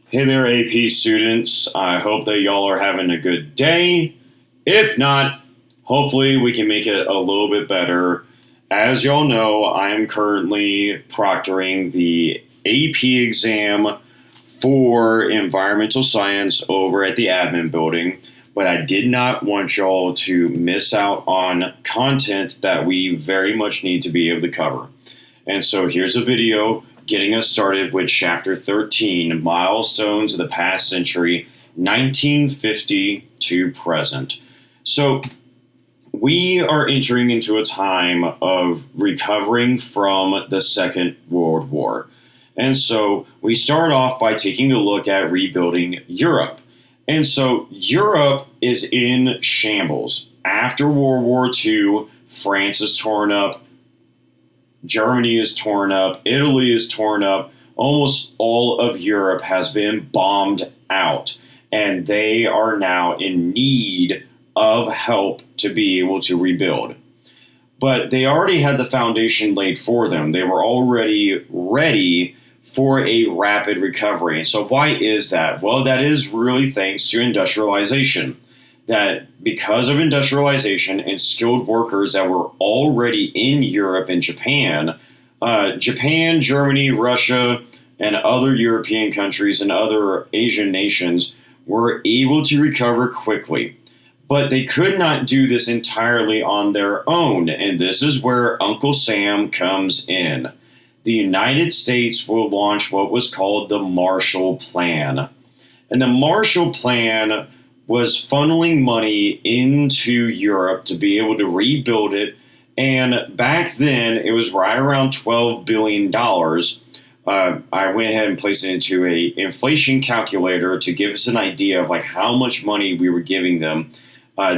Hey there, AP students. I hope that y'all are having a good day. If not, hopefully we can make it a little bit better. As y'all know, I am currently proctoring the AP exam for environmental science over at the admin building, but I did not want y'all to miss out on content that we very much need to be able to cover. And so here's a video getting us started with Chapter 13, Milestones of the Past Century, 1950 to Present. So we are entering into a time of recovering from the Second World War. And so we start off by taking a look at rebuilding Europe. And so Europe is in shambles. After World War II, France is torn up. Germany is torn up. Italy is torn up. Almost all of Europe has been bombed out. And they are now in need of help to be able to rebuild. But they already had the foundation laid for them. They were already ready for a rapid recovery. And so why is that? Well, that is really thanks to industrialization. That because of industrialization and skilled workers that were already in Europe and Japan, Germany, Russia, and other European countries and other Asian nations were able to recover quickly. But they could not do this entirely on their own, and this is where Uncle Sam comes in. The United States will launch what was called the Marshall Plan. And the Marshall Plan was funneling money into Europe to be able to rebuild it. And back then, it was right around $12 billion. I went ahead and placed it into a inflation calculator to give us an idea of like how much money we were giving them.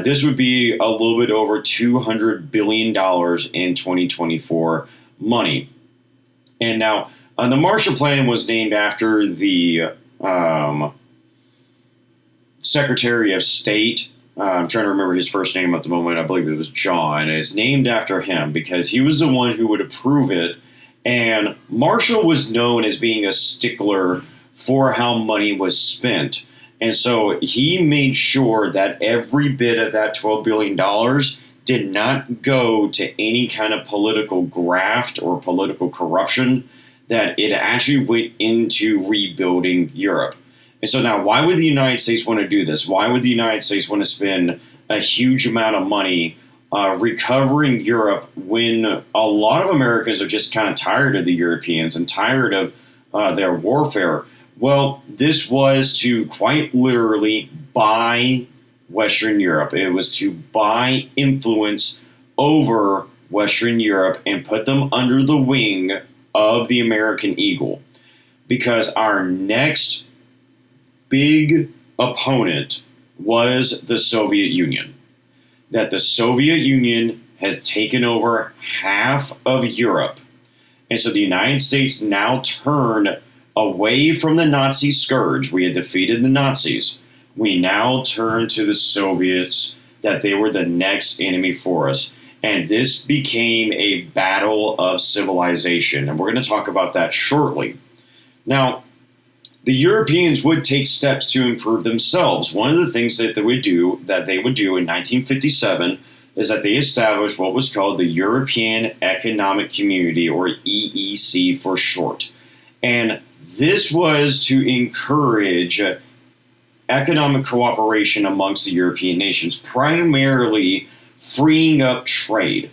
This would be a little bit over $200 billion in 2024 money. And now, the Marshall Plan was named after the Secretary of State. I'm trying to remember his first name at the moment. I believe it was John. It's named after him because he was the one who would approve it. And Marshall was known as being a stickler for how money was spent. And so he made sure that every bit of that $12 billion did not go to any kind of political graft or political corruption, that it actually went into rebuilding Europe. And so now, why would the United States want to do this? Why would the United States want to spend a huge amount of money recovering Europe when a lot of Americans are just kind of tired of the Europeans and tired of their warfare? Well, this was to quite literally buy Western Europe. It was to buy influence over Western Europe and put them under the wing of the American Eagle. Because our next big opponent was the Soviet Union. That the Soviet Union has taken over half of Europe. And so the United States now turned away from the Nazi scourge. We had defeated the Nazis. We now turn to the Soviets, that they were the next enemy for us. And this became a battle of civilization. And we're going to talk about that shortly. Now, the Europeans would take steps to improve themselves. One of the things that they would do in 1957 is that they established what was called the European Economic Community, or EEC for short. And this was to encourage economic cooperation amongst the European nations, primarily freeing up trade.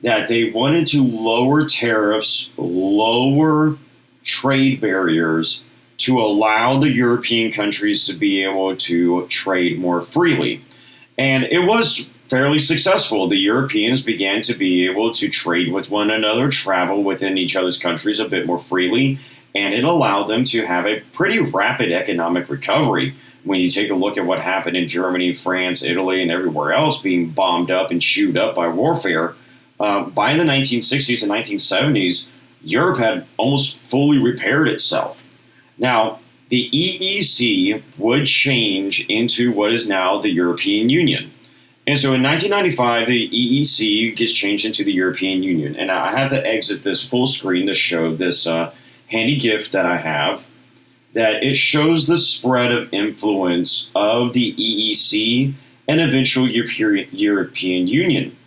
That they wanted to lower tariffs, lower trade barriers, to allow the European countries to be able to trade more freely. And it was fairly successful. The Europeans began to be able to trade with one another, travel within each other's countries a bit more freely, and it allowed them to have a pretty rapid economic recovery. When you take a look at what happened in Germany, France, Italy, and everywhere else being bombed up and chewed up by warfare, by the 1960s and 1970s, Europe had almost fully repaired itself. Now, the EEC would change into what is now the European Union. And so in 1995, the EEC gets changed into the European Union. And I have to exit this full screen to show this handy GIF that I have. that it shows the spread of influence of the EEC and eventual European Union.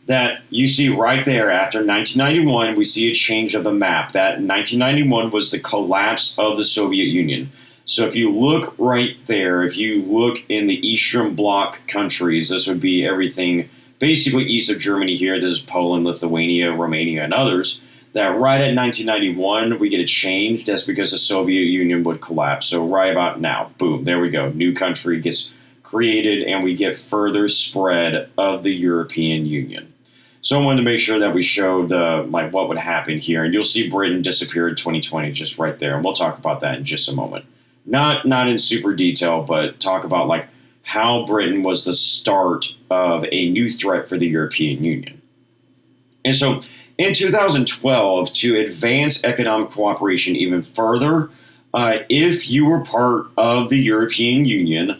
That you see right there after 1991, we see a change of the map. That 1991 was the collapse of the Soviet Union. So if you look right there, if you look in the Eastern Bloc countries, this would be everything basically east of Germany here. This is Poland, Lithuania, Romania, and others. That right at 1991, we get a change. That's because the Soviet Union would collapse. So right about now, boom, there we go. New country gets created, and we get further spread of the European Union. So I wanted to make sure that we showed what would happen here. And you'll see Britain disappear in 2020 just right there. And we'll talk about that in just a moment. Not in super detail, but talk about how Britain was the start of a new threat for the European Union. And so in 2012, to advance economic cooperation even further, if you were part of the European Union,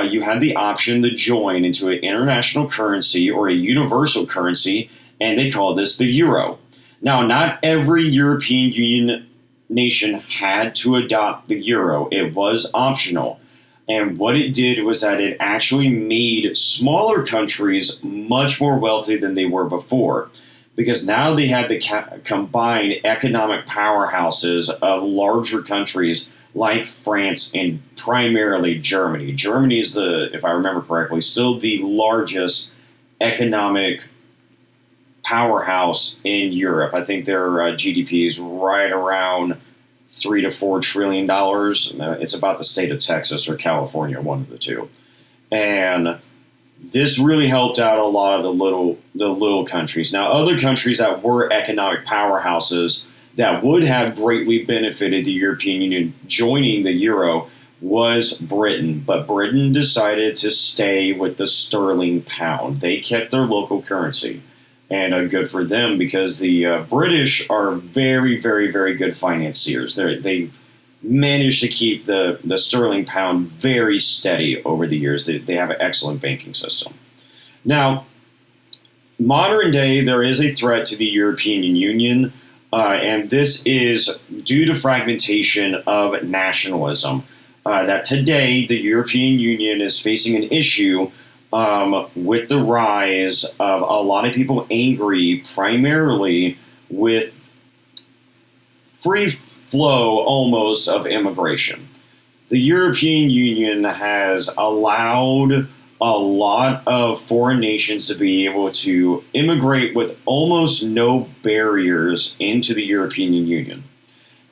you had the option to join into an international currency or a universal currency, and they call this the euro. Now, not every European Union nation had to adopt the euro. It was optional. And what it did was that it actually made smaller countries much more wealthy than they were before, because now they had the combined economic powerhouses of larger countries like France and primarily Germany. Germany is if I remember correctly, still the largest economic powerhouse in Europe. I think their GDP is right around $3 to $4 trillion. It's about the state of Texas or California, one of the two. And this really helped out a lot of the little countries. Now, other countries that were economic powerhouses that would have greatly benefited the European Union joining the euro was Britain. But Britain decided to stay with the sterling pound. They kept their local currency. And good for them, because the British are very, very, very good financiers. They've managed to keep the sterling pound very steady over the years. They have an excellent banking system. Now, modern day, there is a threat to the European Union, and this is due to fragmentation of nationalism. That today, the European Union is facing an issue with the rise of a lot of people angry primarily with free flow almost of immigration. The European Union has allowed a lot of foreign nations to be able to immigrate with almost no barriers into the European Union.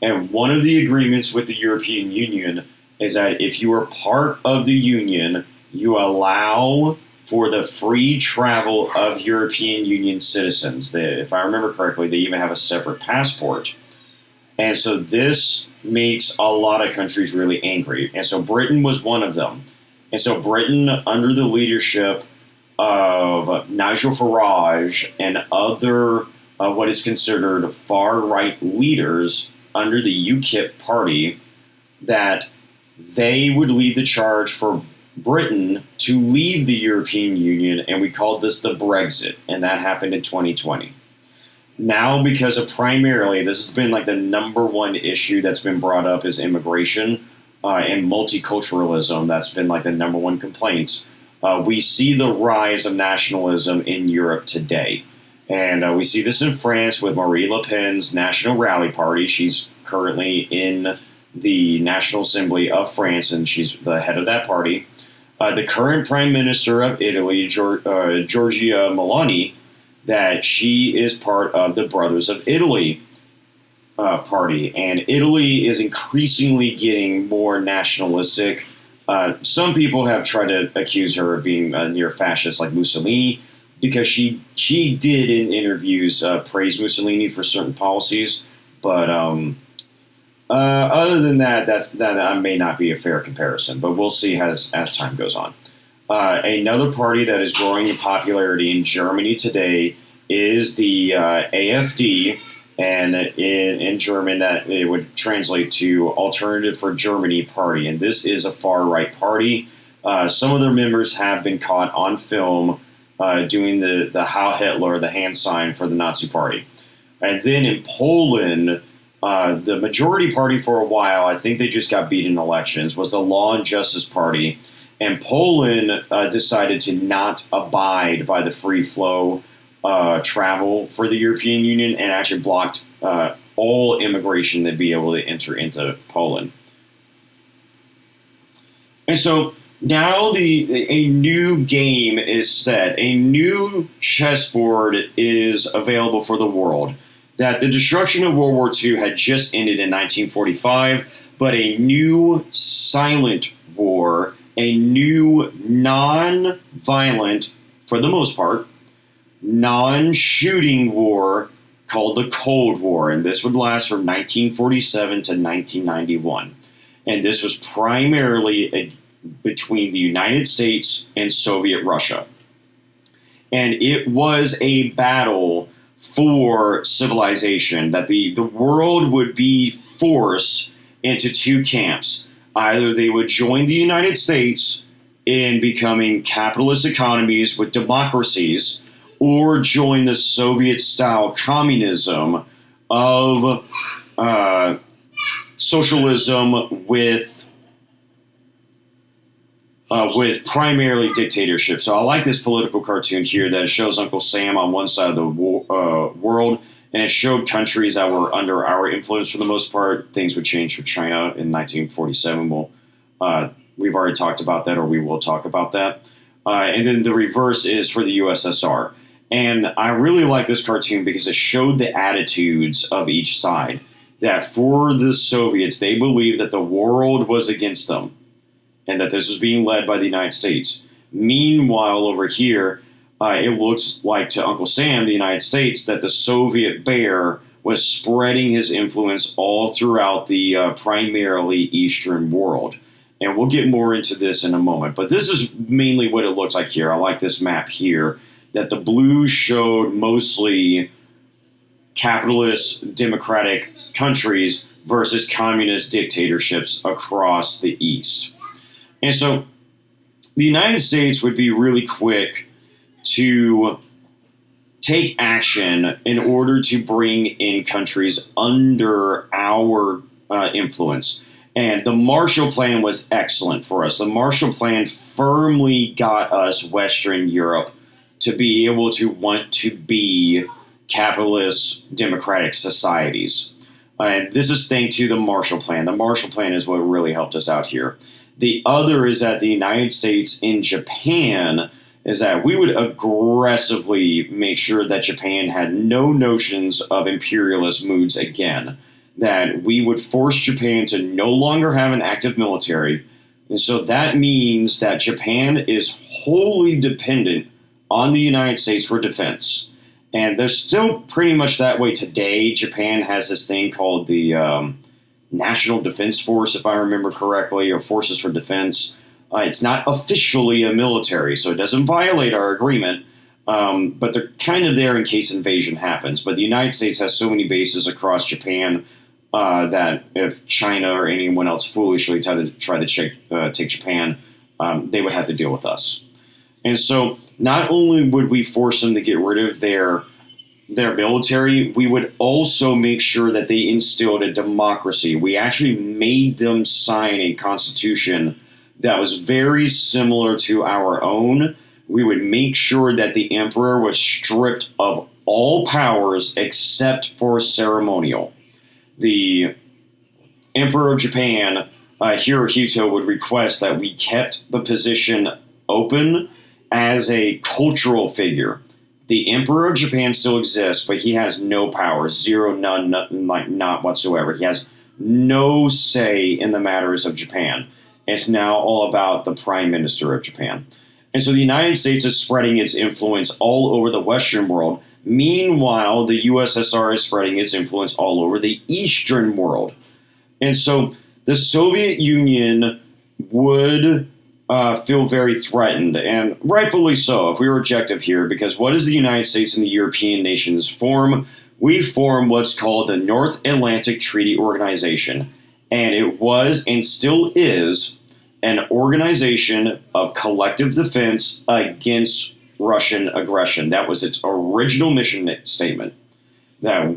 And one of the agreements with the European Union is that if you are part of the Union, you allow for the free travel of European Union citizens. If I remember correctly, they even have a separate passport. And so this makes a lot of countries really angry. And so Britain was one of them. And so Britain, under the leadership of Nigel Farage and other what is considered far-right leaders under the UKIP party, that they would lead the charge for Britain to leave the European Union, and we called this the Brexit, and that happened in 2020. Now, because of primarily, this has been the number one issue that's been brought up is immigration and multiculturalism. That's been the number one complaints. We see the rise of nationalism in Europe today. And we see this in France with Marine Le Pen's National Rally Party. She's currently in the National Assembly of France, and she's the head of that party. The current Prime Minister of Italy, Giorgia Meloni, that she is part of the Brothers of Italy party. And Italy is increasingly getting more nationalistic. Some people have tried to accuse her of being a near fascist like Mussolini, because she did in interviews praise Mussolini for certain policies. But other than that, that may not be a fair comparison, but we'll see as time goes on. Another party that is growing in popularity in Germany today is the AfD, and in German that it would translate to Alternative for Germany Party, and this is a far-right party. Some of their members have been caught on film doing the Heil Hitler, the hand sign for the Nazi party. And then in Poland, The majority party for a while, I think they just got beat in elections, was the Law and Justice Party. And Poland decided to not abide by the free flow travel for the European Union and actually blocked all immigration to be able to enter into Poland. And so now a new game is set. A new chessboard is available for the world. That the destruction of World War II had just ended in 1945, but a new silent war, a new non-violent, for the most part, non-shooting war called the Cold War. And this would last from 1947 to 1991. And this was primarily between the United States and Soviet Russia. And it was a battle for civilization, that the world would be forced into two camps. Either they would join the United States in becoming capitalist economies with democracies, or join the Soviet-style communism of socialism with primarily dictatorship. So I like this political cartoon here that shows Uncle Sam on one side of the world, and it showed countries that were under our influence for the most part. Things would change for China in 1947. We've already talked about that, or we will talk about that. And then the reverse is for the USSR. And I really like this cartoon because it showed the attitudes of each side. That for the Soviets, they believed that the world was against them, and that this was being led by the United States. Meanwhile, over here, it looks like to Uncle Sam, the United States, that the Soviet bear was spreading his influence all throughout the primarily Eastern world. And we'll get more into this in a moment. But this is mainly what it looks like here. I like this map here, that the blue showed mostly capitalist democratic countries versus communist dictatorships across the East. And so the United States would be really quick to take action in order to bring in countries under our influence. And the Marshall Plan was excellent for us. The Marshall Plan firmly got us Western Europe to be able to want to be capitalist democratic societies. And this is thanks to the Marshall Plan. The Marshall Plan is what really helped us out here. The other is that the United States and Japan is that we would aggressively make sure that Japan had no notions of imperialist moods again, that we would force Japan to no longer have an active military. And so that means that Japan is wholly dependent on the United States for defense. And they're still pretty much that way today. Japan has this thing called the National Defense Force, if I remember correctly, or Forces for Defense. It's not officially a military, so it doesn't violate our agreement, but they're kind of there in case invasion happens. But the United States has so many bases across Japan that if China or anyone else foolishly try to take Japan, they would have to deal with us. And so not only would we force them to get rid of their military, we would also make sure that they instilled a democracy. We actually made them sign a constitution that was very similar to our own. We would make sure that the emperor was stripped of all powers except for ceremonial. The Emperor of Japan, Hirohito, would request that we kept the position open as a cultural figure. The Emperor of Japan still exists, but he has no power, zero, none, not whatsoever. He has no say in the matters of Japan. It's now all about the Prime Minister of Japan. And so the United States is spreading its influence all over the Western world. Meanwhile, the USSR is spreading its influence all over the Eastern world. And so the Soviet Union would feel very threatened, and rightfully so, if we were objective here, because what does the United States and the European nations form? We form what's called the North Atlantic Treaty Organization, and it was and still is an organization of collective defense against Russian aggression. That was its original mission statement. That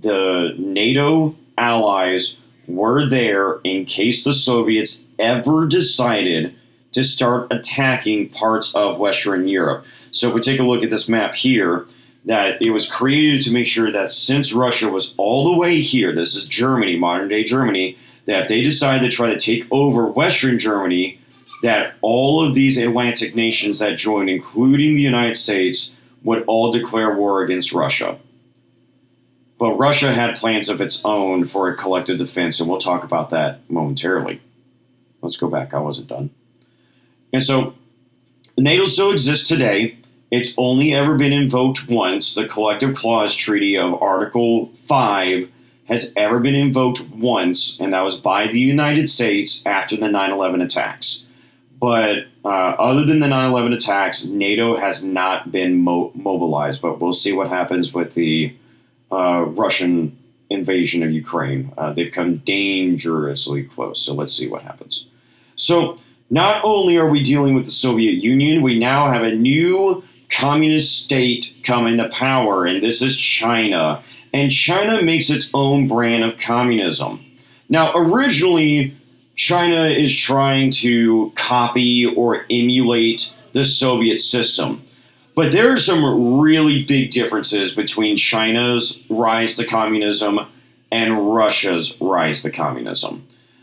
the NATO allies were there in case the Soviets ever decided to start attacking parts of Western Europe. So if we take a look at this map here, that it was created to make sure that since Russia was all the way here, this is Germany, modern day Germany, that if they decided to try to take over Western Germany, that all of these Atlantic nations that joined, including the United States, would all declare war against Russia. But Russia had plans of its own for a collective defense, and we'll talk about that momentarily. Let's go back. I wasn't done. And so NATO still exists today. It's only ever been invoked once. The Collective Clause Treaty of Article 5 has ever been invoked once, and that was by the United States after the 9/11 attacks. But other than the 9/11 attacks, NATO has not been mobilized. But we'll see what happens with the Russian invasion of Ukraine. They've come dangerously close, so let's see what happens. So not only are we dealing with the Soviet Union, we now have a new communist state coming to power, and this is China. And China makes its own brand of communism. Now, originally, China is trying to copy or emulate the Soviet system. But there are some really big differences between China's rise to communism and Russia's rise to communism.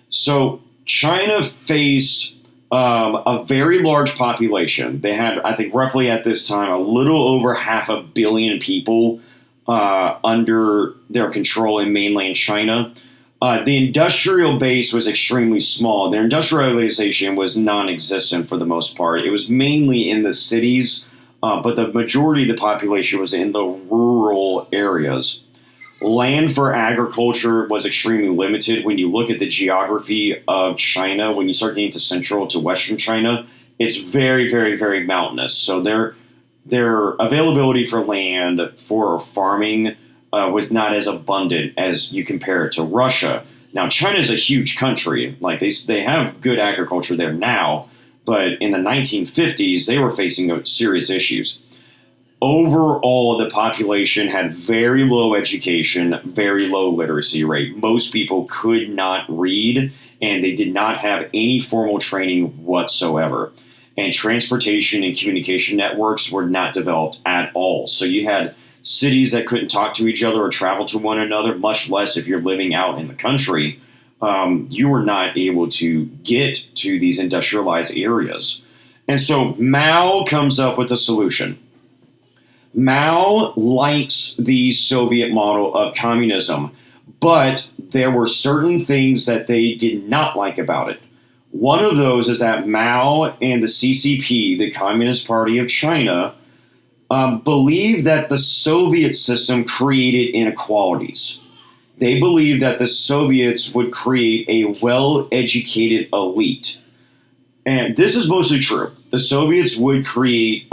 So China faced a very large population. They had, I think, roughly at this time, a little over 500 million people under their control in mainland China. The industrial base was extremely small. Their industrialization was non-existent for the most part. It was mainly in the cities, but the majority of the population was in the rural areas. Land for agriculture was extremely limited. When you look at the geography of China, when you start getting to central to western China, it's very, very, very mountainous. So their availability for land for farming was not as abundant as you compare it to Russia. Now, China is a huge country. Like they have good agriculture there now, but in the 1950s, they were facing serious issues. Overall, the population had very low education, very low literacy rate. Most people could not read, and they did not have any formal training whatsoever. And transportation and communication networks were not developed at all. So you had cities that couldn't talk to each other or travel to one another, much less if you're living out in the country. You were not able to get to these industrialized areas. And so Mao comes up with a solution. Mao likes the Soviet model of communism, but there were certain things that they did not like about it. One of those is that Mao and the CCP, the Communist Party of China, believed that the Soviet system created inequalities. They believed that the Soviets would create a well-educated elite. And this is mostly true. The Soviets would create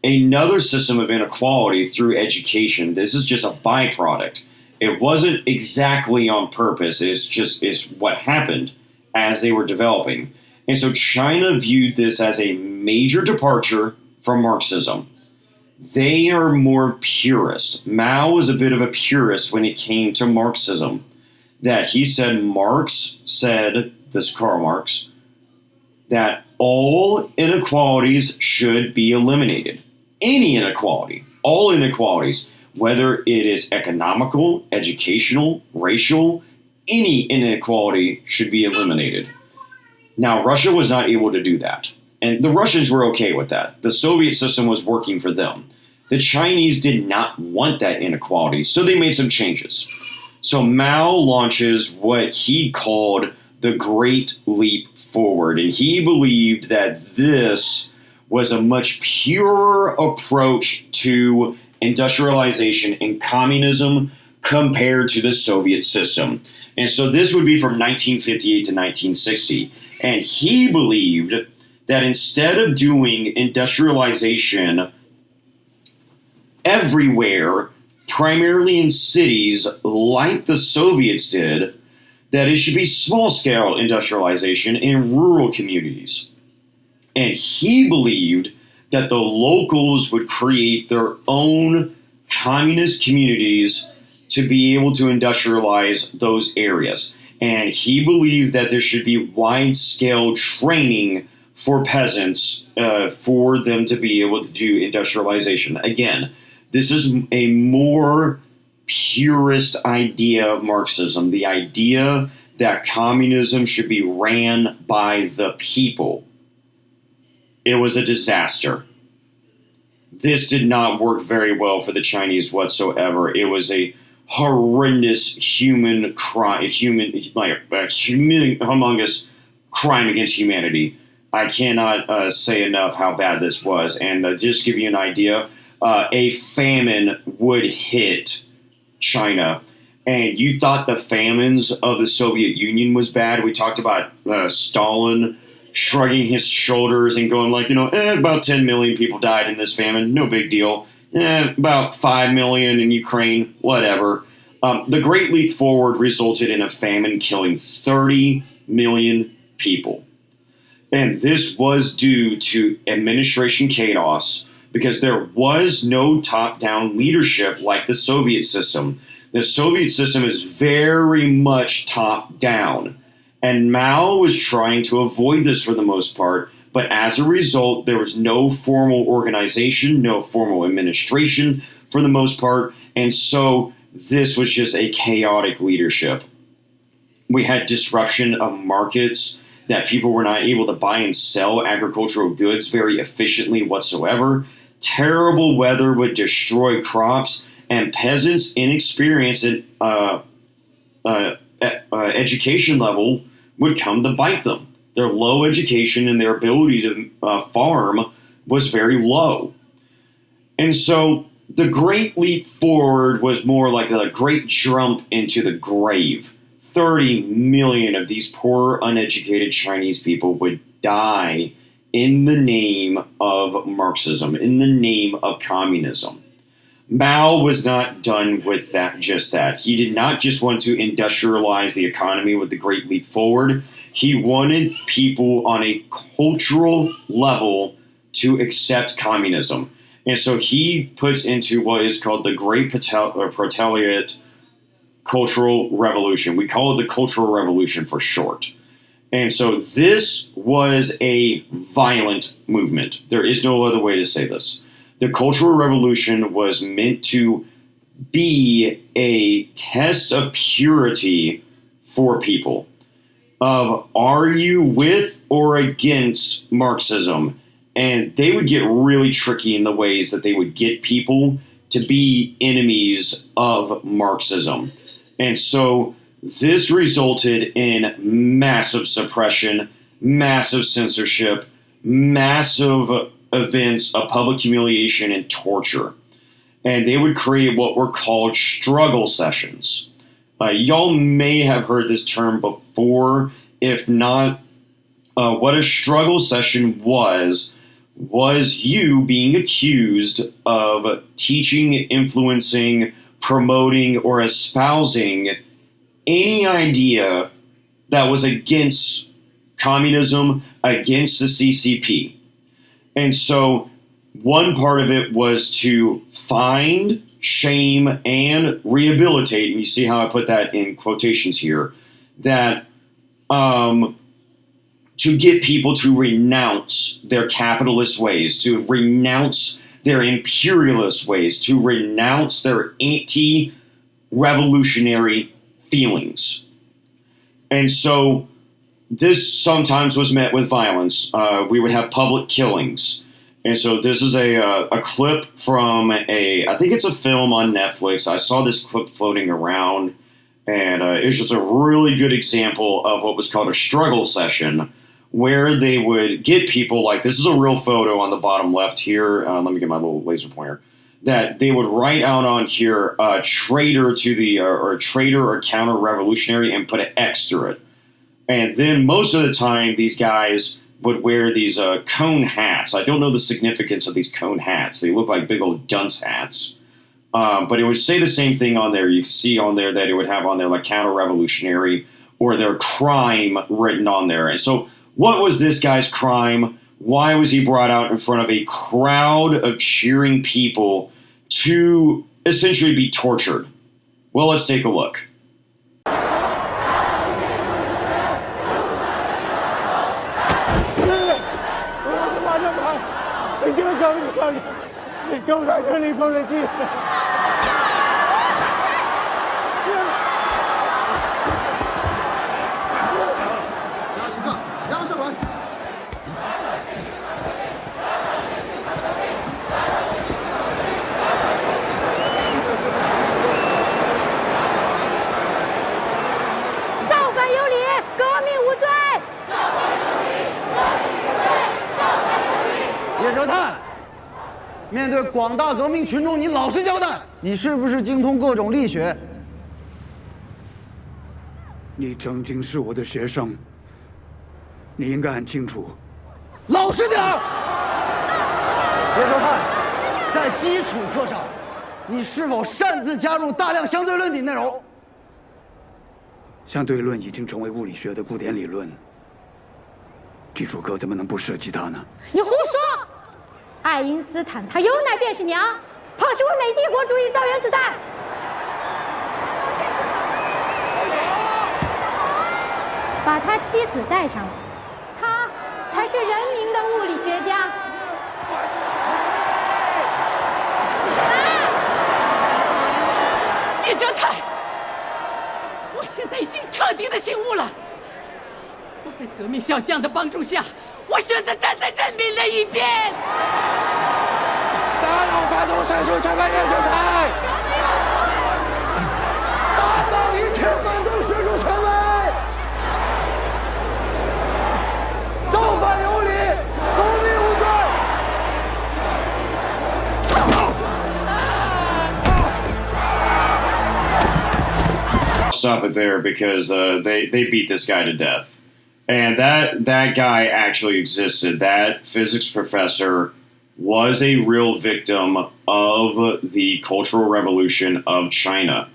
another system of inequality through education. This is just a byproduct. It wasn't exactly on purpose. It's what happened as they were developing. And so China viewed this as a major departure from Marxism. They are more purist. Mao was a bit of a purist when it came to Marxism. That he said, Marx said, this Karl Marx, that all inequalities should be eliminated. Any inequality, all inequalities, whether it is economical, educational, racial, any inequality should be eliminated. Now, Russia was not able to do that. And the Russians were okay with that. The Soviet system was working for them. The Chinese did not want that inequality, so they made some changes. So Mao launches what he called the Great Leap Forward, and he believed that this was a much purer approach to industrialization and communism compared to the Soviet system. And so this would be from 1958 to 1960. And he believed that instead of doing industrialization everywhere, primarily in cities like the Soviets did, that it should be small-scale industrialization in rural communities. And he believed that the locals would create their own communist communities to be able to industrialize those areas. And he believed that there should be wide-scale training for peasants for them to be able to do industrialization. Again, this is a more purist idea of Marxism, the idea that communism should be ran by the people. It was a disaster. This did not work very well for the Chinese whatsoever. It was a horrendous human crime, humongous crime against humanity. I cannot say enough how bad this was. And just give you an idea, a famine would hit China. And you thought the famines of the Soviet Union was bad. We talked about Stalin shrugging his shoulders and going like, about 10 million people died in this famine. No big deal. About 5 million in Ukraine, whatever. The Great Leap Forward resulted in a famine killing 30 million people. And this was due to administration chaos because there was no top-down leadership like the Soviet system. The Soviet system is very much top-down. And Mao was trying to avoid this for the most part. But as a result, there was no formal organization, no formal administration for the most part. And so this was just a chaotic leadership. We had disruption of markets that people were not able to buy and sell agricultural goods very efficiently whatsoever. Terrible weather would destroy crops, and peasants' inexperience at education level would come to bite them. Their low education and their ability to farm was very low. And so the Great Leap Forward was more like a great jump into the grave. 30 million of these poor, uneducated Chinese people would die in the name of Marxism, in the name of communism. Mao was not done with that, just that. He did not just want to industrialize the economy with the Great Leap Forward. He wanted people on a cultural level to accept communism. And so he puts into what is called the Great Proletariat Cultural Revolution. We call it the Cultural Revolution for short. And so this was a violent movement. There is no other way to say this. The Cultural Revolution was meant to be a test of purity for people. Of are you with or against Marxism? And they would get really tricky in the ways that they would get people to be enemies of Marxism. And so this resulted in massive suppression, massive censorship, massive events of public humiliation and torture. And they would create what were called struggle sessions. Y'all may have heard this term before. If not, what a struggle session was you being accused of teaching, influencing, promoting, or espousing any idea that was against communism, against the CCP. And so one part of it was to find, shame, and rehabilitate, and you see how I put that in quotations here, that to get people to renounce their capitalist ways, to renounce their imperialist ways, to renounce their anti-revolutionary feelings. And so this sometimes was met with violence. We would have public killings. And so this is a clip from I think it's a film on Netflix. I saw this clip floating around, and it's just a really good example of what was called a struggle session, where they would get people, like this is a real photo on the bottom left here. Let me get my little laser pointer. That they would write out on here, traitor to the, or traitor or counter-revolutionary, and put an X through it. And then most of the time, these guys would wear these cone hats. I don't know the significance of these cone hats. They look like big old dunce hats. But it would say the same thing on there. You can see on there that it would have on there like counter-revolutionary or their crime written on there. And so what was this guy's crime? Why was he brought out in front of a crowd of cheering people to essentially be tortured? Well, let's take a look. 叶哲泰，面对广大革命群众，你老实交代，你是不是精通各种力学？你曾经是我的学生，你应该很清楚。老实点儿！叶哲泰，在基础课上，你是否擅自加入大量相对论的内容？相对论已经成为物理学的古典理论，基础课怎么能不涉及它呢？你胡说！爱因斯坦他有奶便是娘，抛弃我美帝国主义造原子弹。把他妻子带上来，他才是人民的物理学家。叶哲泰，我现在已经彻底的醒悟了。我在革命小将的帮助下，我选择站在人民的一边。大脑反动神术惩罚叶哲泰，打倒一切反动神术权威，造反有理，革命无罪。Stop it there because they beat this guy to death. And that guy actually existed. That physics professor was a real victim of the Cultural Revolution of China.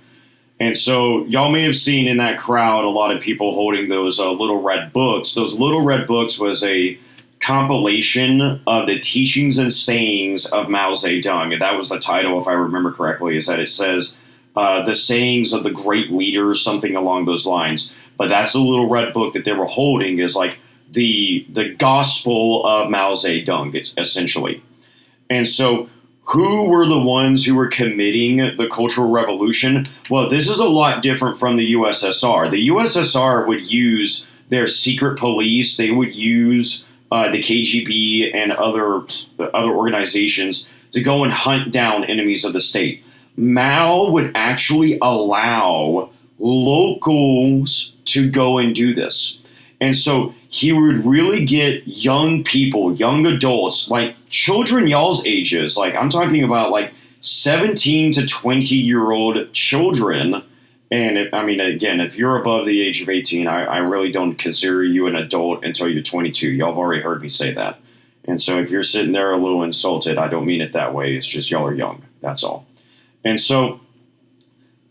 And so y'all may have seen in that crowd a lot of people holding those little red books. Those little red books was a compilation of the teachings and sayings of Mao Zedong. And that was the title, if I remember correctly, is that it says the sayings of the great leaders, something along those lines. But that's the little red book that they were holding is like the gospel of Mao Zedong, essentially. And so who were the ones who were committing the Cultural Revolution? Well, this is a lot different from the USSR. The USSR would use their secret police. They would use the KGB and other organizations to go and hunt down enemies of the state. Mao would actually allow locals to go and do this. And so he would really get young people, young adults, like children y'all's ages. Like I'm talking about like 17 to 20-year-old children. And again, if you're above the age of 18, I really don't consider you an adult until you're 22. Y'all have already heard me say that. And so if you're sitting there a little insulted, I don't mean it that way. It's just y'all are young. That's all. And so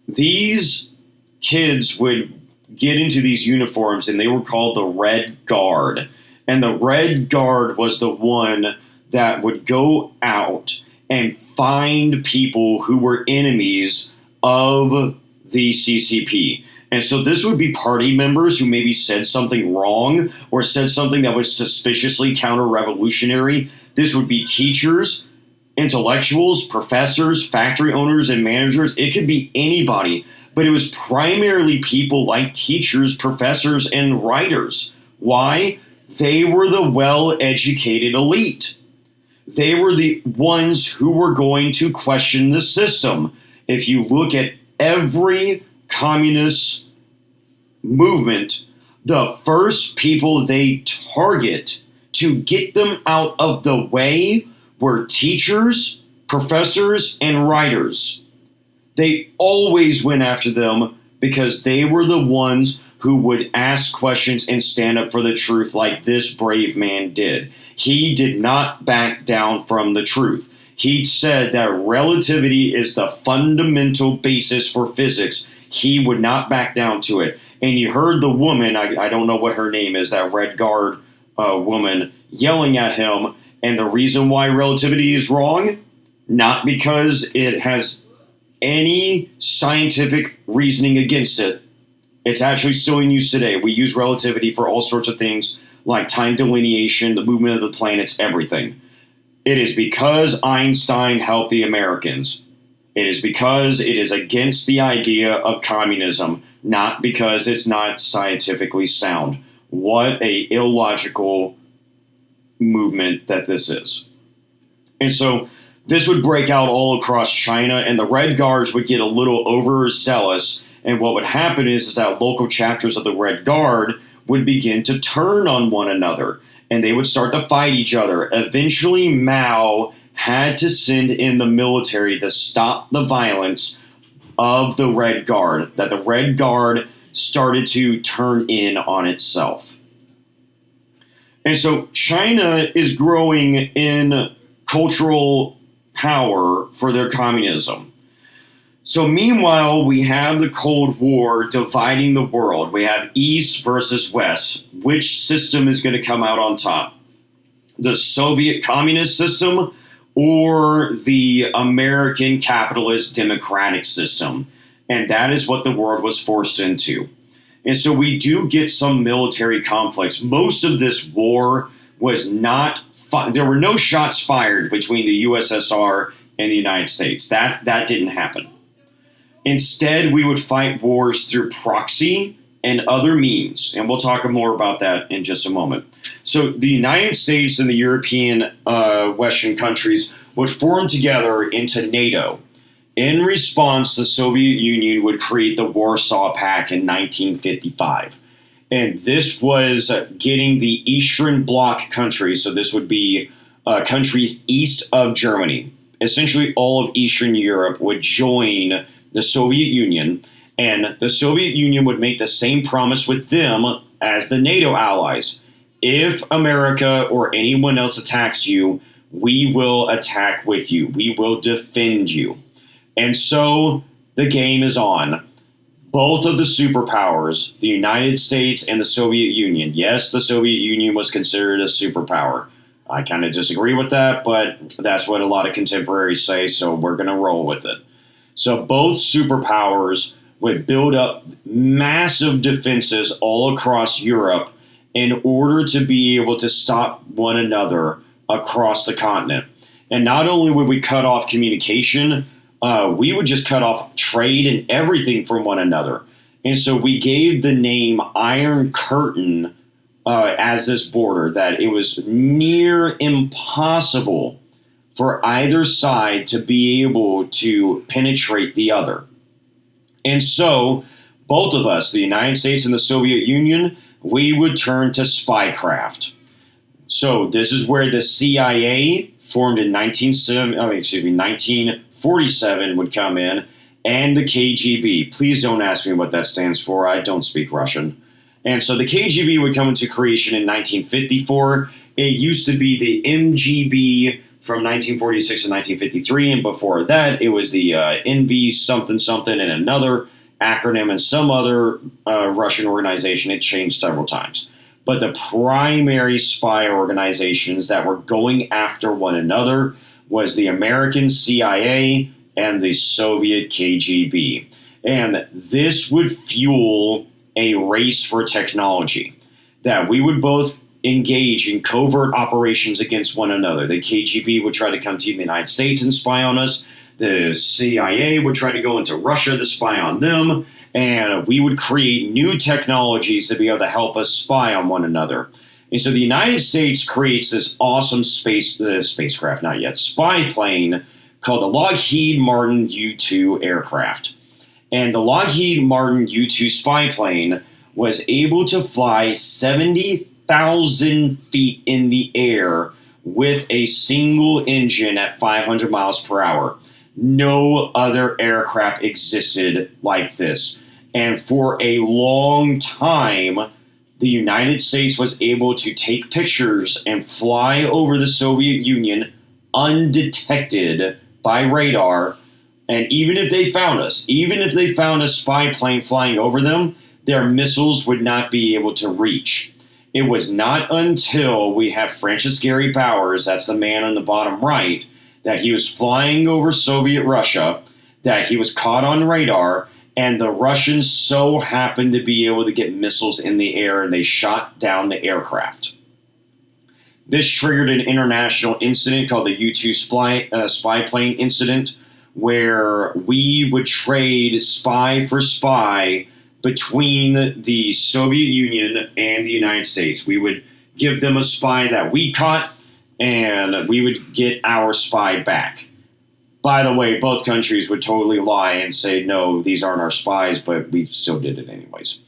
these kids would get into these uniforms and they were called the Red Guard. And the Red Guard was the one that would go out and find people who were enemies of the CCP. And so this would be party members who maybe said something wrong or said something that was suspiciously counter-revolutionary. This would be teachers, intellectuals, professors, factory owners, and managers. It could be anybody. But it was primarily people like teachers, professors, and writers. Why? They were the well-educated elite. They were the ones who were going to question the system. If you look at every communist movement, the first people they target to get them out of the way were teachers, professors, and writers. They always went after them because they were the ones who would ask questions and stand up for the truth like this brave man did. He did not back down from the truth. He said that relativity is the fundamental basis for physics. He would not back down to it. And you heard the woman, I don't know what her name is, that Red Guard woman, yelling at him. And the reason why relativity is wrong, not because it has any scientific reasoning against it. It's actually still in use today. We use relativity for all sorts of things like time delineation, the movement of the planets, everything. It is because Einstein helped the Americans. It is because it is against the idea of communism, not because it's not scientifically sound. What a illogical movement that this is. And so this would break out all across China, and the Red Guards would get a little overzealous. And what would happen is that local chapters of the Red Guard would begin to turn on one another, and they would start to fight each other. Eventually, Mao had to send in the military to stop the violence of the Red Guard, that the Red Guard started to turn in on itself. And so China is growing in cultural power for their communism. So meanwhile, we have the Cold War dividing the world. We have East versus West. Which system is going to come out on top? The Soviet communist system or the American capitalist democratic system? And that is what the world was forced into. And so we do get some military conflicts. Most of this war was not there were no shots fired between the USSR and the United States. That didn't happen. Instead, we would fight wars through proxy and other means, and we'll talk more about that in just a moment. So the United States and the European Western countries would form together into NATO. In response, the Soviet Union would create the Warsaw Pact in 1955. And this was getting the Eastern Bloc countries, so this would be countries east of Germany. Essentially, all of Eastern Europe would join the Soviet Union, and the Soviet Union would make the same promise with them as the NATO allies. If America or anyone else attacks you, we will attack with you. We will defend you. And so the game is on. Both of the superpowers, the United States and the Soviet Union. Yes, the Soviet Union was considered a superpower. I kind of disagree with that, but that's what a lot of contemporaries say, so we're going to roll with it. So both superpowers would build up massive defenses all across Europe in order to be able to stop one another across the continent. And not only would we cut off communication, we would just cut off trade and everything from one another. And so we gave the name Iron Curtain as this border, that it was near impossible for either side to be able to penetrate the other. And so both of us, the United States and the Soviet Union, we would turn to spycraft. So this is where the CIA, formed in 1947, would come in, and the KGB. Please don't ask me what that stands for. I don't speak Russian. And so the KGB would come into creation in 1954. It used to be the MGB from 1946 to 1953, and before that, it was the NV something something and another acronym and some other Russian organization. It changed several times. But the primary spy organizations that were going after one another was the American CIA and the Soviet KGB. And this would fuel a race for technology, that we would both engage in covert operations against one another. The KGB would try to come to the United States and spy on us. The CIA would try to go into Russia to spy on them. And we would create new technologies to be able to help us spy on one another. And so the United States creates this awesome spacecraft, not yet, spy plane called the Lockheed Martin U-2 aircraft. And the Lockheed Martin U-2 spy plane was able to fly 70,000 feet in the air with a single engine at 500 miles per hour. No other aircraft existed like this. And for a long time, the United States was able to take pictures and fly over the Soviet Union undetected by radar. And even if they found us, even if they found a spy plane flying over them, their missiles would not be able to reach. It was not until we have Francis Gary Powers, that's the man on the bottom right, that he was flying over Soviet Russia, that he was caught on radar, and the Russians so happened to be able to get missiles in the air, and they shot down the aircraft. This triggered an international incident called the U-2 spy plane incident, where we would trade spy for spy between the Soviet Union and the United States. We would give them a spy that we caught, and we would get our spy back. By the way, both countries would totally lie and say, no, these aren't our spies, but we still did it anyways.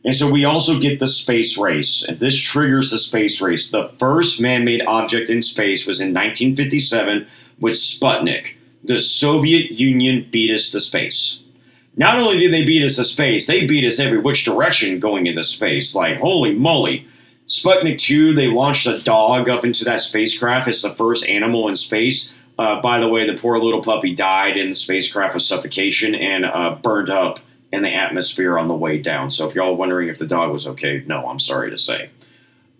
And so we also get the space race, and this triggers the space race. The first man-made object in space was in 1957 with Sputnik. The Soviet Union beat us to space. Not only did they beat us to space, they beat us every which direction going into space. Like, holy moly. Sputnik 2, they launched a dog up into that spacecraft. It's the first animal in space. By the way, the poor little puppy died in the spacecraft of suffocation and burned up in the atmosphere on the way down. So if y'all are wondering if the dog was okay, no, I'm sorry to say.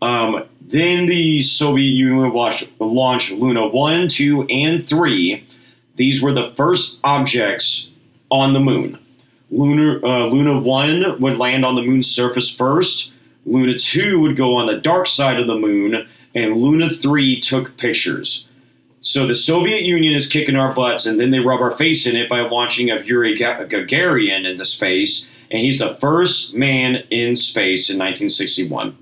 Then the Soviet Union launched Luna 1, 2, and 3. These were the first objects on the moon. Luna 1 would land on the moon's surface first. Luna 2 would go on the dark side of the moon. And Luna 3 took pictures. So the Soviet Union is kicking our butts, and then they rub our face in it by launching a Yuri Gagarin into space, and he's the first man in space in 1961.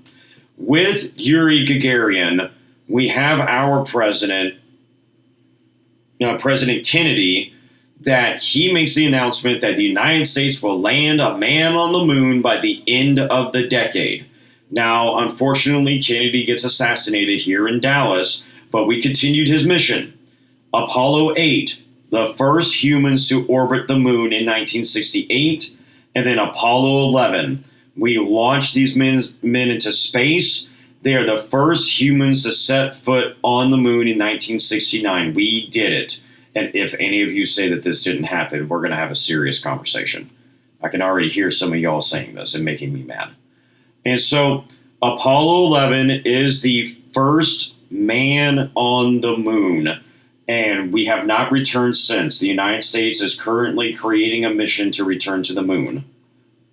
With Yuri Gagarin, we have our president, President Kennedy, that he makes the announcement that the United States will land a man on the moon by the end of the decade. Now, unfortunately, Kennedy gets assassinated here in Dallas, but we continued his mission. Apollo 8, the first humans to orbit the moon in 1968, and then Apollo 11. We launched these men into space. They are the first humans to set foot on the moon in 1969. We did it. And if any of you say that this didn't happen, we're going to have a serious conversation. I can already hear some of y'all saying this and making me mad. And so Apollo 11 is the first man on the moon, and we have not returned since. The United States is currently creating a mission to return to the moon,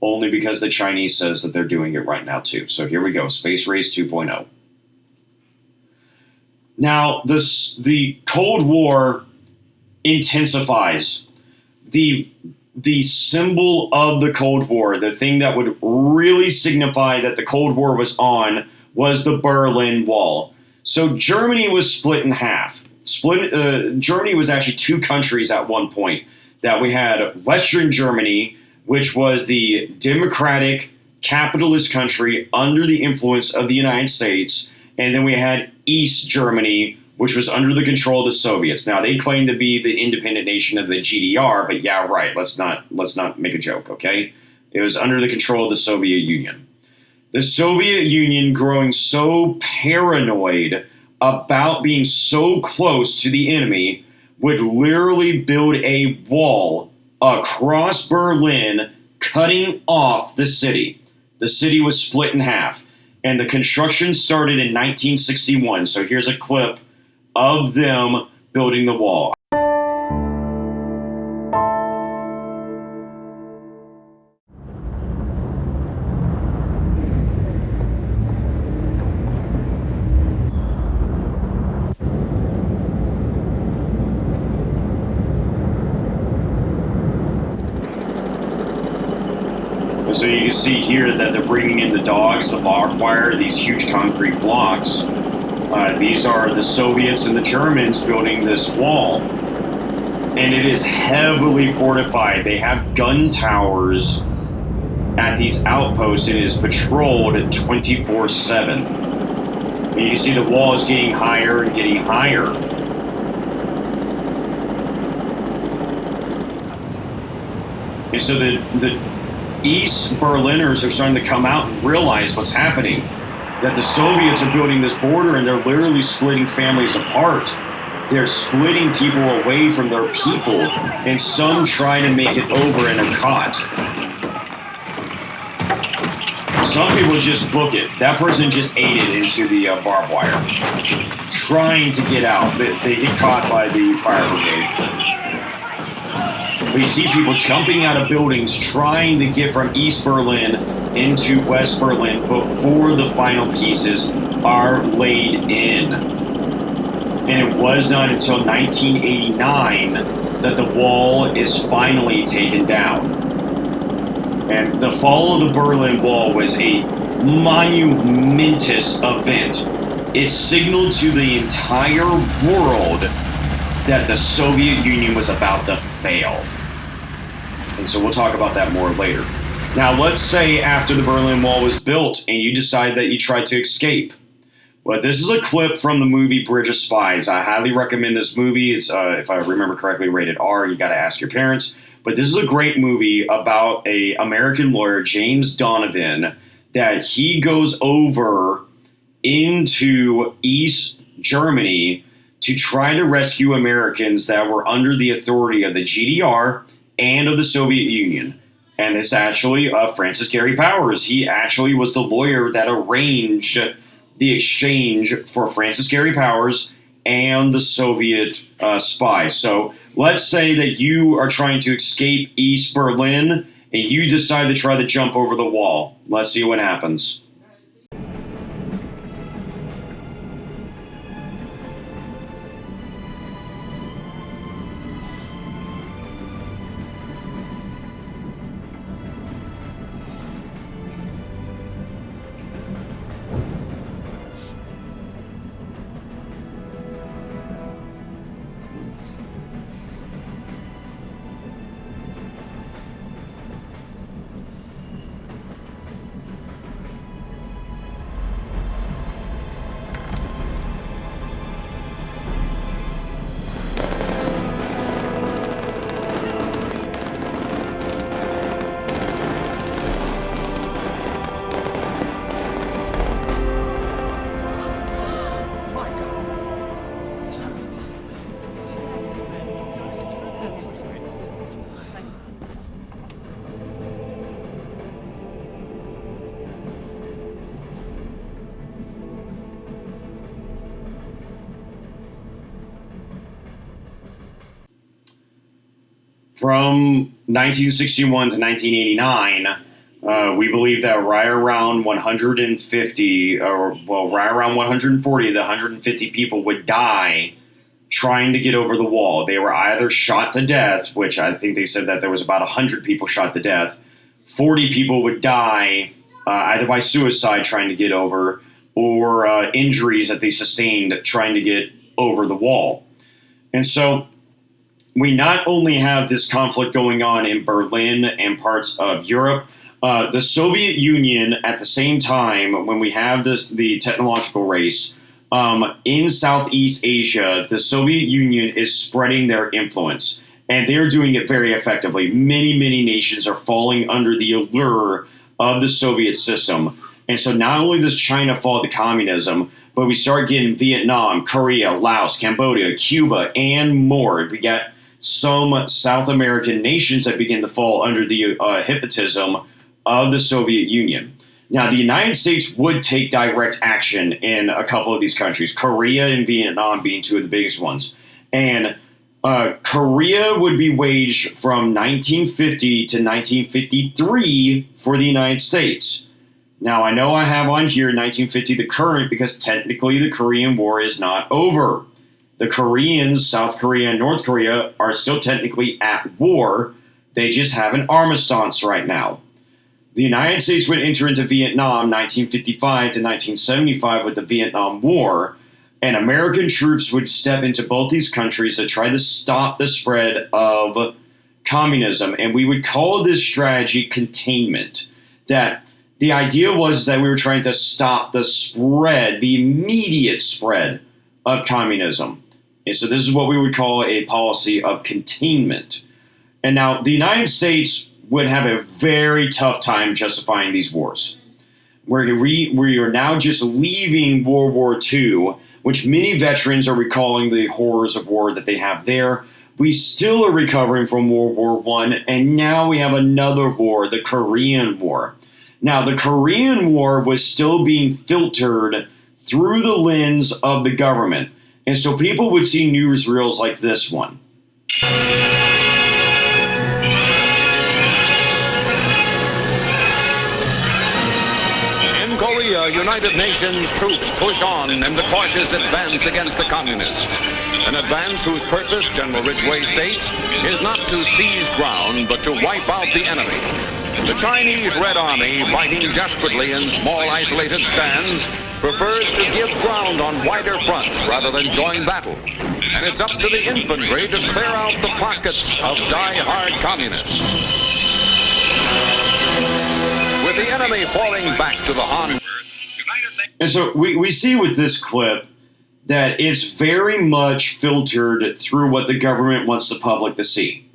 only because the Chinese says that they're doing it right now too. So here we go, Space Race 2.0. Now, the Cold War intensifies. The symbol of the Cold War, the thing that would really signify that the Cold War was on, was the Berlin Wall. So Germany was split in half. Germany was actually two countries at one point. That we had Western Germany, which was the democratic capitalist country under the influence of the United States, and then we had East Germany, which was under the control of the Soviets. Now they claim to be the independent nation of the GDR, but yeah, right. Let's not make a joke, okay? It was under the control of the Soviet Union. The Soviet Union, growing so paranoid about being so close to the enemy, would literally build a wall across Berlin, cutting off the city. The city was split in half, and the construction started in 1961. So here's a clip of them building the wall. So you can see here that they're bringing in the dogs, the barbed wire, these huge concrete blocks. These are the Soviets and the Germans building this wall. And it is heavily fortified. They have gun towers at these outposts, and it is patrolled 24/7. And you can see the wall is getting higher and getting higher. And so the East Berliners are starting to come out and realize what's happening. That the Soviets are building this border, and they're literally splitting families apart. They're splitting people away from their people, and some try to make it over in a cot. Some people just book it. That person just ate it into the barbed wire, trying to get out. They get caught by the fire brigade. We see people jumping out of buildings trying to get from East Berlin into West Berlin before the final pieces are laid in. And it was not until 1989 that the wall is finally taken down. And the fall of the Berlin Wall was a monumentous event. It signaled to the entire world that the Soviet Union was about to fail. And so we'll talk about that more later. Now, let's say after the Berlin Wall was built and you decide that you tried to escape. Well, this is a clip from the movie Bridge of Spies. I highly recommend this movie. It's, if I remember correctly, rated R. You got to ask your parents. But this is a great movie about a American lawyer, James Donovan, that he goes over into East Germany to try to rescue Americans that were under the authority of the GDR and of the Soviet Union. And it's actually Francis Gary Powers. He actually was the lawyer that arranged the exchange for Francis Gary Powers and the Soviet spies. So let's say that you are trying to escape East Berlin and you decide to try to jump over the wall. Let's see what happens. From 1961 to 1989, we believe that right around 150, right around 140 of the 150 people would die trying to get over the wall. They were either shot to death, which I think they said that there was about 100 people shot to death. 40 people would die either by suicide trying to get over or injuries that they sustained trying to get over the wall. And so we not only have this conflict going on in Berlin and parts of Europe, the Soviet Union at the same time, when we have the technological race, in Southeast Asia, the Soviet Union is spreading their influence, and they're doing it very effectively. Many, many nations are falling under the allure of the Soviet system. And so not only does China fall to communism, but we start getting Vietnam, Korea, Laos, Cambodia, Cuba, and more. We got some South American nations that begin to fall under the hypnotism of the Soviet Union. Now, the United States would take direct action in a couple of these countries, Korea and Vietnam being two of the biggest ones. And Korea would be waged from 1950 to 1953 for the United States. Now, I know I have on here 1950 the current because technically the Korean War is not over. The Koreans, South Korea and North Korea, are still technically at war. They just have an armistice right now. The United States would enter into Vietnam 1955 to 1975 with the Vietnam War, and American troops would step into both these countries to try to stop the spread of communism. And we would call this strategy containment. That the idea was that we were trying to stop the spread, the immediate spread of communism. And so this is what we would call a policy of containment. And now the United States would have a very tough time justifying these wars. We are now just leaving World War II, which many veterans are recalling the horrors of war that they have there. We still are recovering from World War I, and now we have another war, the Korean War. Now, the Korean War was still being filtered through the lens of the government. And so people would see newsreels like this one. the United Nations troops push on in the cautious advance against the communists. An advance whose purpose, General Ridgway states, is not to seize ground, but to wipe out the enemy. The Chinese Red Army, fighting desperately in small isolated stands, prefers to give ground on wider fronts rather than join battle. And it's up to the infantry to clear out the pockets of die-hard communists. With the enemy falling back to the Han. And so we see with this clip that it's very much filtered through what the government wants the public to see.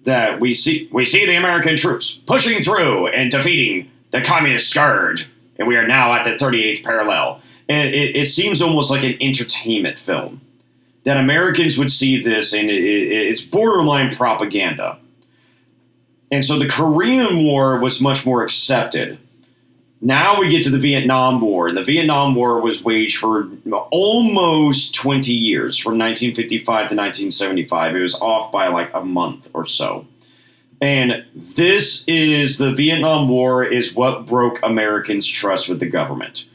That we see the American troops pushing through and defeating the communist scourge, and we are now at the 38th parallel. And it seems almost like an entertainment film. That Americans would see this, and it's borderline propaganda. And so the Korean War was much more accepted. Now we get to the Vietnam War. And the Vietnam War was waged for almost 20 years, from 1955 to 1975. It was off by like a month or so. And the Vietnam War is what broke Americans' trust with the government.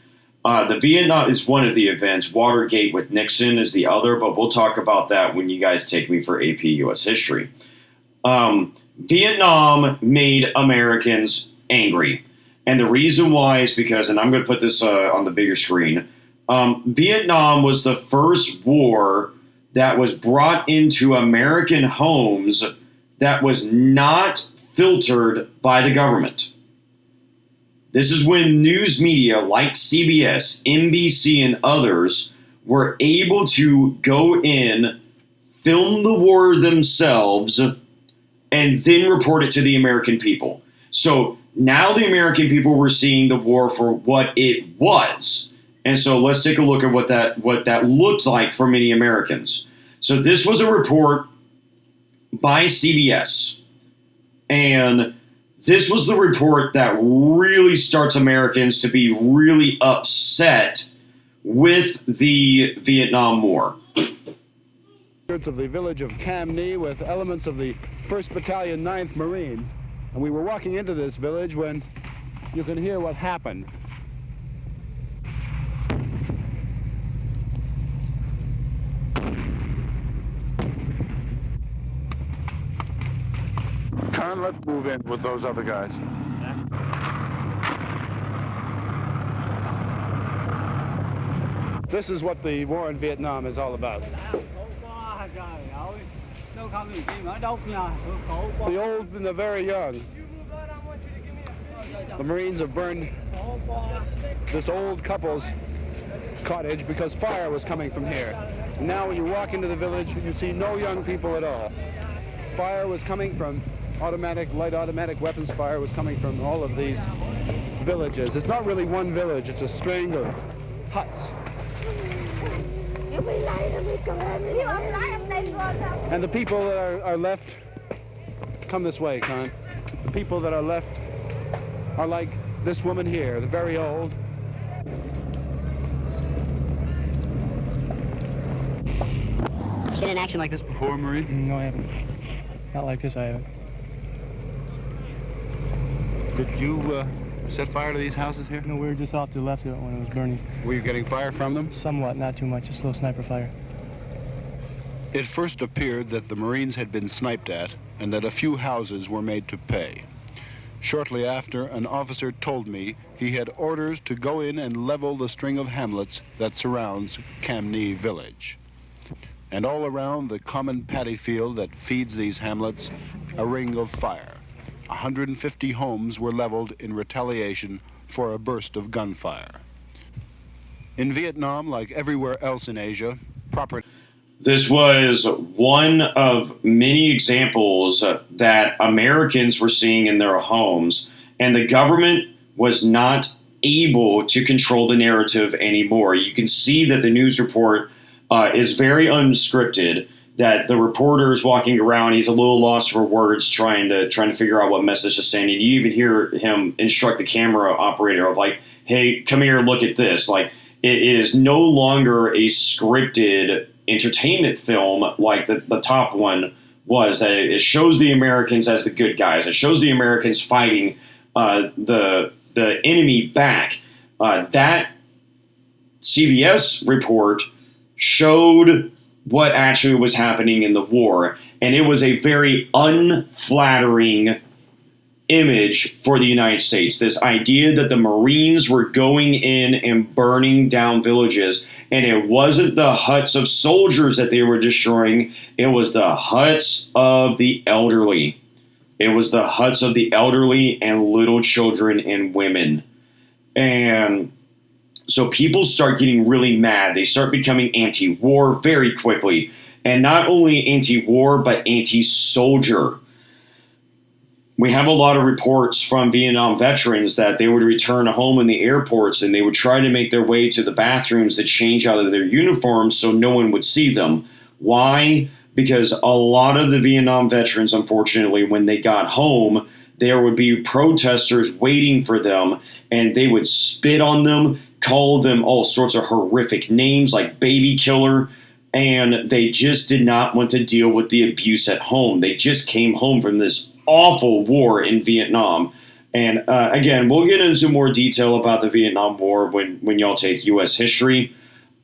The Vietnam is one of the events. Watergate with Nixon is the other, but we'll talk about that when you guys take me for AP US History. Vietnam made Americans angry. And the reason why is because, and I'm going to put this on the bigger screen, Vietnam was the first war that was brought into American homes that was not filtered by the government. This is when news media like CBS, NBC, and others were able to go in, film the war themselves, and then report it to the American people. So now the American people were seeing the war for what it was. And so let's take a look at what that looked like for many Americans. So this was a report by CBS. And this was the report that really starts Americans to be really upset with the Vietnam War. Of the village of Cam Ni with elements of the 1st Battalion 9th Marines. And we were walking into this village when you can hear what happened. Con, let's move in with those other guys. This is what the war in Vietnam is all about. The old and the very young. The Marines have burned this old couple's cottage because fire was coming from here. And now when you walk into the village, you see no young people at all. Fire was coming from light automatic weapons fire was coming from all of these villages. It's not really one village, it's a string of huts. And the people that are left, come this way, Con. The people that are left are like this woman here, the very old. Been in action like this before, Marine? No, I haven't. Not like this, I haven't. Did you set fire to these houses here? No, we were just off to the left of it when it was burning. Were you getting fire from them? Somewhat, not too much. Just a little sniper fire. It first appeared that the Marines had been sniped at and that a few houses were made to pay. Shortly after, an officer told me he had orders to go in and level the string of hamlets that surrounds Cam Ni village. And all around the common paddy field that feeds these hamlets, a ring of fire. 150 homes were leveled in retaliation for a burst of gunfire. In Vietnam, like everywhere else in Asia, property... This was one of many examples that Americans were seeing in their homes, and the government was not able to control the narrative anymore. You can see that the news report is very unscripted, that the reporter is walking around, he's a little lost for words trying to figure out what message to send. And you even hear him instruct the camera operator of like, hey, come here, look at this. Like, it is no longer a scripted entertainment film like the top one was, that it shows the Americans as the good guys. It shows the Americans fighting the enemy back. That CBS report showed what actually was happening in the war, and it was a very unflattering image for the United States. This idea that the Marines were going in and burning down villages, and it wasn't the huts of soldiers that they were destroying, it was the huts of the elderly. It was the huts of the elderly and little children and women. And so people start getting really mad. They start becoming anti-war very quickly. And not only anti-war, but anti-soldier. We have a lot of reports from Vietnam veterans that they would return home in the airports and they would try to make their way to the bathrooms to change out of their uniforms so no one would see them. Why? Because a lot of the Vietnam veterans, unfortunately, when they got home, there would be protesters waiting for them, and they would spit on them, call them all sorts of horrific names like baby killer, and they just did not want to deal with the abuse at home. They just came home from this awful war in Vietnam. And again, we'll get into more detail about the Vietnam War when y'all take U.S. history.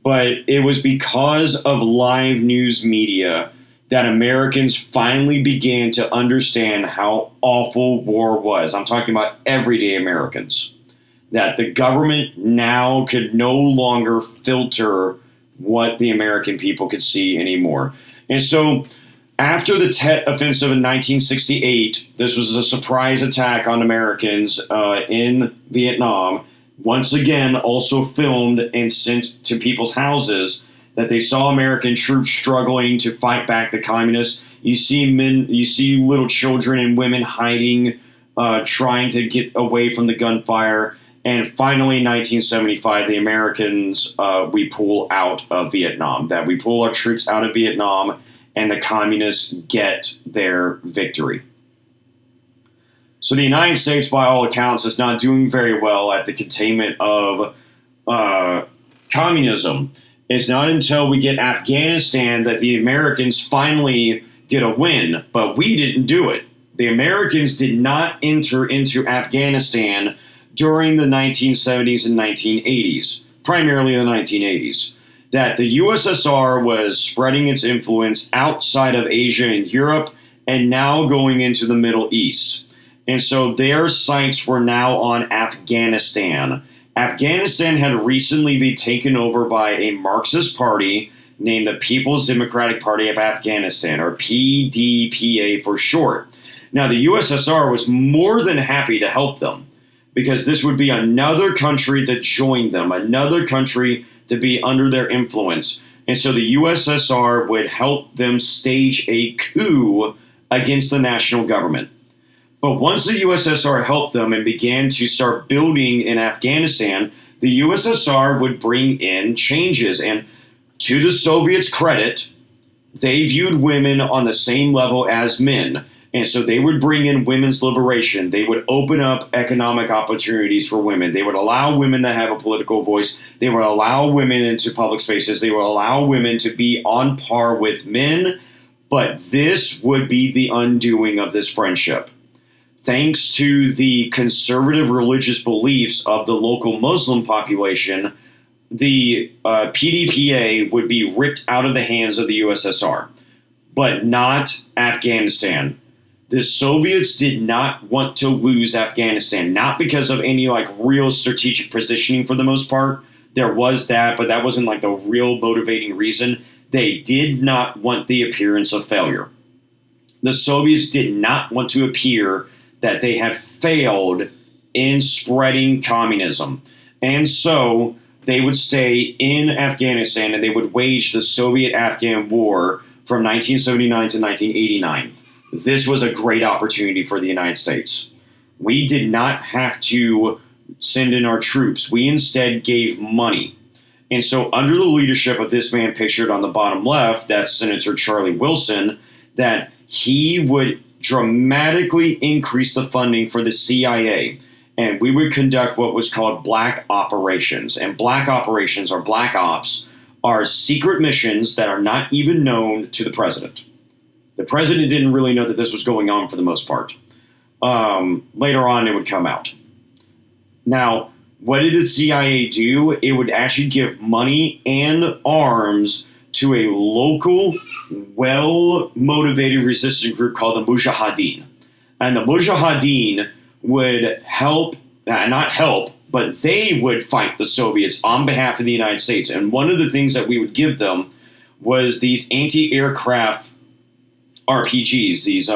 But it was because of live news media that Americans finally began to understand how awful war was. I'm talking about everyday Americans. That the government now could no longer filter what the American people could see anymore. And so after the Tet Offensive in 1968, this was a surprise attack on Americans in Vietnam. Once again, also filmed and sent to people's houses that they saw American troops struggling to fight back the communists. You see little children and women hiding, trying to get away from the gunfire. And finally, in 1975, the Americans, we pull out of Vietnam. That we pull our troops out of Vietnam, and the communists get their victory. So the United States, by all accounts, is not doing very well at the containment of communism. It's not until we get Afghanistan that the Americans finally get a win, but we didn't do it. The Americans did not enter into Afghanistan during the 1970s and 1980s, primarily the 1980s. That the USSR was spreading its influence outside of Asia and Europe and now going into the Middle East. And so their sights were now on Afghanistan. Afghanistan had recently been taken over by a Marxist party named the People's Democratic Party of Afghanistan, or PDPA for short. Now, the USSR was more than happy to help them because this would be another country to join them, another country to be under their influence. And so the USSR would help them stage a coup against the national government. But once the USSR helped them and began to start building in Afghanistan, the USSR would bring in changes. And to the Soviets' credit, they viewed women on the same level as men. And so they would bring in women's liberation. They would open up economic opportunities for women. They would allow women to have a political voice. They would allow women into public spaces. They would allow women to be on par with men. But this would be the undoing of this friendship. Thanks to the conservative religious beliefs of the local Muslim population, the PDPA would be ripped out of the hands of the USSR, but not Afghanistan. The Soviets did not want to lose Afghanistan, not because of any real strategic positioning for the most part. There was that, but that wasn't the real motivating reason. They did not want the appearance of failure. The Soviets did not want to appear that they had failed in spreading communism. And so they would stay in Afghanistan and they would wage the Soviet-Afghan War from 1979 to 1989. This was a great opportunity for the United States. We did not have to send in our troops. We instead gave money. And so under the leadership of this man pictured on the bottom left, that's Senator Charlie Wilson, that he would dramatically increase the funding for the CIA. And we would conduct what was called black operations. And black operations, or black ops, are secret missions that are not even known to the president. The president didn't really know that this was going on for the most part. Later on, it would come out. Now, what did the CIA do? It would actually give money and arms to a local, well-motivated resistance group called the Mujahideen. And the Mujahideen would help, not help, but they would fight the Soviets on behalf of the United States. And one of the things that we would give them was these anti-aircraft RPGs, these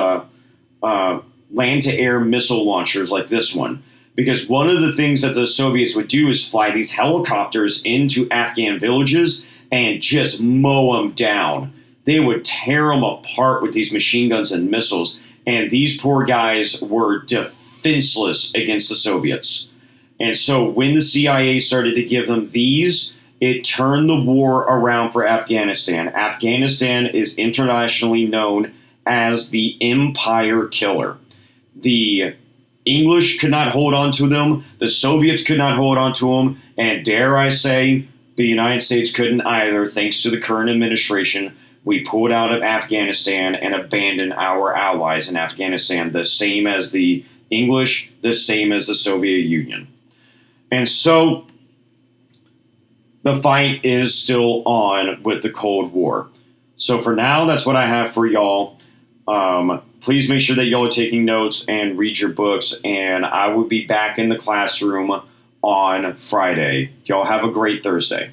land-to-air missile launchers like this one. Because one of the things that the Soviets would do is fly these helicopters into Afghan villages and just mow them down. They would tear them apart with these machine guns and missiles. And these poor guys were defenseless against the Soviets. And so when the CIA started to give them these, it turned the war around for Afghanistan. Afghanistan is internationally known as the Empire Killer. The English could not hold on to them. The Soviets could not hold on to them. And dare I say, the United States couldn't either, thanks to the current administration. We pulled out of Afghanistan and abandoned our allies in Afghanistan, the same as the English, the same as the Soviet Union. And so the fight is still on with the Cold War. So for now, that's what I have for y'all. Please make sure that y'all are taking notes and read your books. And I will be back in the classroom on Friday. Y'all have a great Thursday.